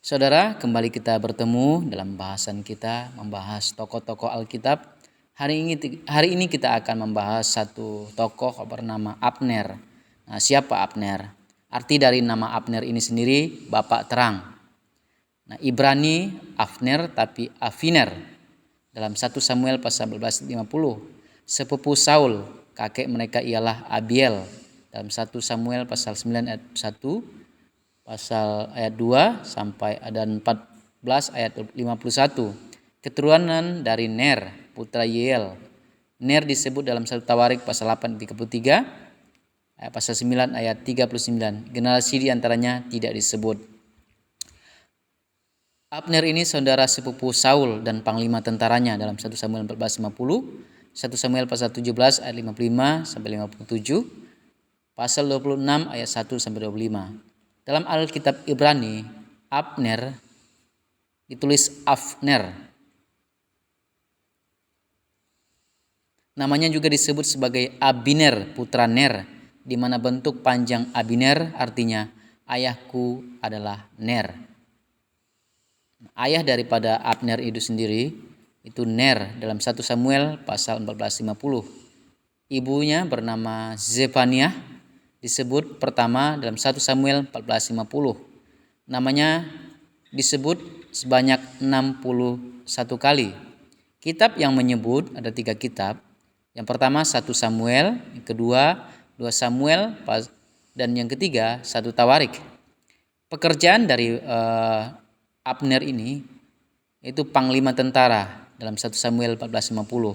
Saudara, kembali kita bertemu dalam bahasan kita membahas tokoh-tokoh Alkitab. Hari ini kita akan membahas satu tokoh bernama Abner. Nah, siapa Abner? Arti dari nama Abner ini sendiri, Bapak Terang. Nah, Ibrani Avner tapi Aviner. Dalam 1 Samuel pasal 14:50, sepupu Saul, kakek mereka ialah Abiel. Dalam 1 Samuel pasal 9 ayat 1, pasal ayat 2 sampai dan 14 ayat 51. Keturunan dari Ner, putra Yeel. Ner disebut dalam 1 Tawarik pasal 8 ayat 33, pasal 9 ayat 39. Generasi diantaranya tidak disebut. Abner ini saudara sepupu Saul dan panglima tentaranya dalam 1 Samuel 14:50, 1 Samuel pasal 17 ayat 55 sampai 57, pasal 26 ayat 1 sampai 25. Dalam Alkitab Ibrani, Abner ditulis Avner. Namanya juga disebut sebagai Abiner, putra Ner, di mana bentuk panjang Abiner artinya ayahku adalah Ner. Ayah daripada Abner itu sendiri itu Ner dalam 1 Samuel pasal 14:50. Ibunya bernama Zefaniah, disebut pertama dalam 1 Samuel 14:50. Namanya disebut sebanyak 61 kali. Kitab yang menyebut ada 3 kitab. Yang pertama 1 Samuel, yang kedua 2 Samuel, dan yang ketiga 1 Tawarik. Pekerjaan dari Abner ini itu panglima tentara dalam 1 Samuel 14:50.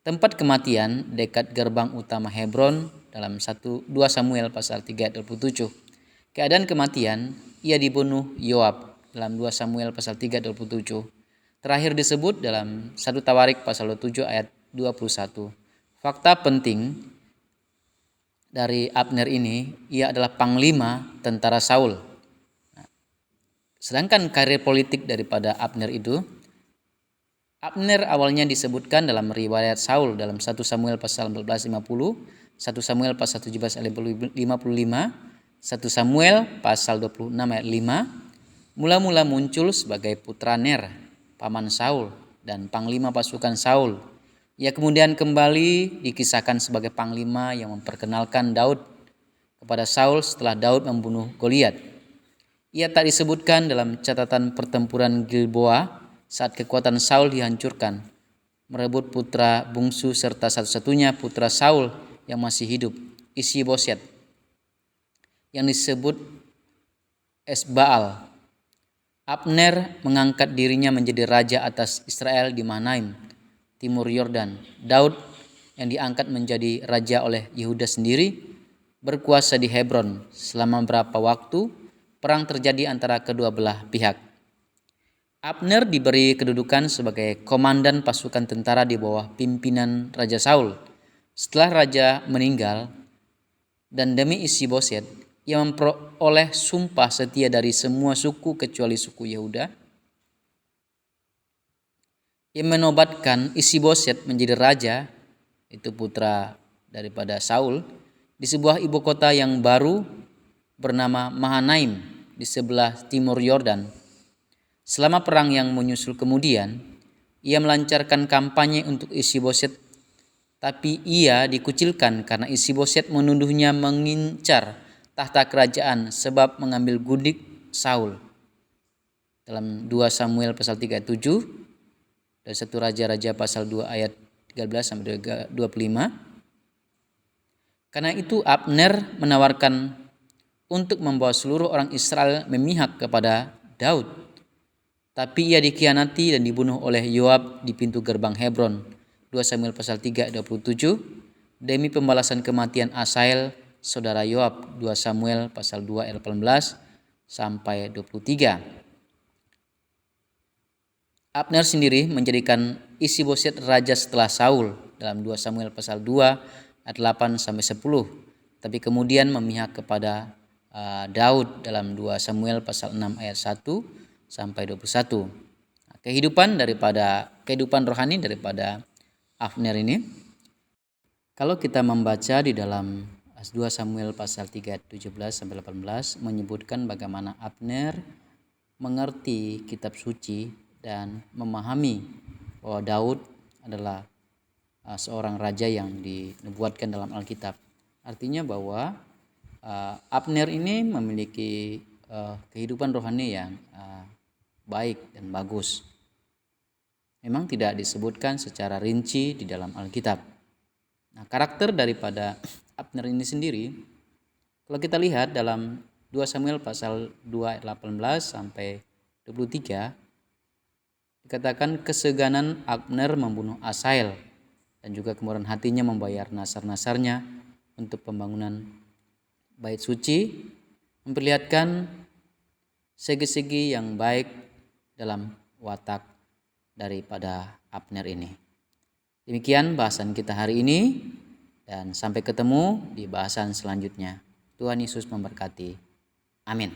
Tempat kematian dekat gerbang utama Hebron dalam 2 Samuel pasal 3 ayat 27. Keadaan kematian ia dibunuh Yoab dalam 2 Samuel pasal 3 ayat 27. Terakhir disebut dalam 1 Tawarik pasal 7 ayat 21. Fakta penting dari Abner ini, ia adalah panglima tentara Saul. Sedangkan karir politik daripada Abner itu, Abner awalnya disebutkan dalam riwayat Saul dalam 1 Samuel pasal 14:50, 1 Samuel pasal 17 ayat 55, 1 Samuel pasal 26 ayat 5, mula-mula muncul sebagai putra Ner, paman Saul dan panglima pasukan Saul. Ia kemudian kembali dikisahkan sebagai panglima yang memperkenalkan Daud kepada Saul setelah Daud membunuh Goliat. Ia tak disebutkan dalam catatan pertempuran Gilboa saat kekuatan Saul dihancurkan, merebut putra bungsu serta satu-satunya putra Saul yang masih hidup, Isi-Boset, yang disebut Esbaal. Abner mengangkat dirinya menjadi raja atas Israel di Mahanaim, timur Yordan. Daud yang diangkat menjadi raja oleh Yehuda sendiri berkuasa di Hebron selama beberapa waktu. Perang terjadi antara kedua belah pihak. Abner diberi kedudukan sebagai komandan pasukan tentara di bawah pimpinan Raja Saul. Setelah raja meninggal dan demi Isi-Boset, ia memperoleh sumpah setia dari semua suku kecuali suku Yehuda. Ia menobatkan Isi-Boset menjadi raja, itu putra daripada Saul, di sebuah ibu kota yang baru bernama Mahanaim di sebelah timur Yordan. Selama perang yang menyusul kemudian, ia melancarkan kampanye untuk Isi-Boset, tapi ia dikucilkan karena Isi-Boset menuduhnya mengincar tahta kerajaan sebab mengambil gundik Saul. Dalam 2 Samuel pasal 3 ayat 7 dan 1 Raja-Raja pasal 2 ayat 13 sampai 25. Karena itu Abner menawarkan untuk membawa seluruh orang Israel memihak kepada Daud. Tapi ia dikhianati dan dibunuh oleh Yoab di pintu gerbang Hebron. 2 Samuel pasal 3 ayat 27. Demi pembalasan kematian Asael, saudara Yoab. 2 Samuel pasal 2 ayat 18 sampai 23. Abner sendiri menjadikan Isi-Boset raja setelah Saul dalam 2 Samuel pasal 2 ayat 8 sampai 10. Tapi kemudian memihak kepada Daud dalam 2 Samuel pasal 6 ayat 1 sampai 21. Kehidupan rohani daripada Abner ini, kalau kita membaca di dalam 2 Samuel pasal 3 ayat 17 sampai 18 menyebutkan bagaimana Abner mengerti kitab suci dan memahami bahwa Daud adalah seorang raja yang dinubuatkan dalam Alkitab. Artinya bahwa Abner ini memiliki kehidupan rohani yang baik dan bagus. Memang tidak disebutkan secara rinci di dalam Alkitab. Nah, karakter daripada Abner ini sendiri, kalau kita lihat dalam 2 Samuel pasal 2 ayat 18 sampai 23, dikatakan keseganan Abner membunuh Asael dan juga kemurahan hatinya membayar nasar-nasarnya untuk pembangunan bait suci, memperlihatkan segi-segi yang baik dalam watak daripada Abner ini. Demikian bahasan kita hari ini, dan sampai ketemu di bahasan selanjutnya. Tuhan Yesus memberkati. Amin.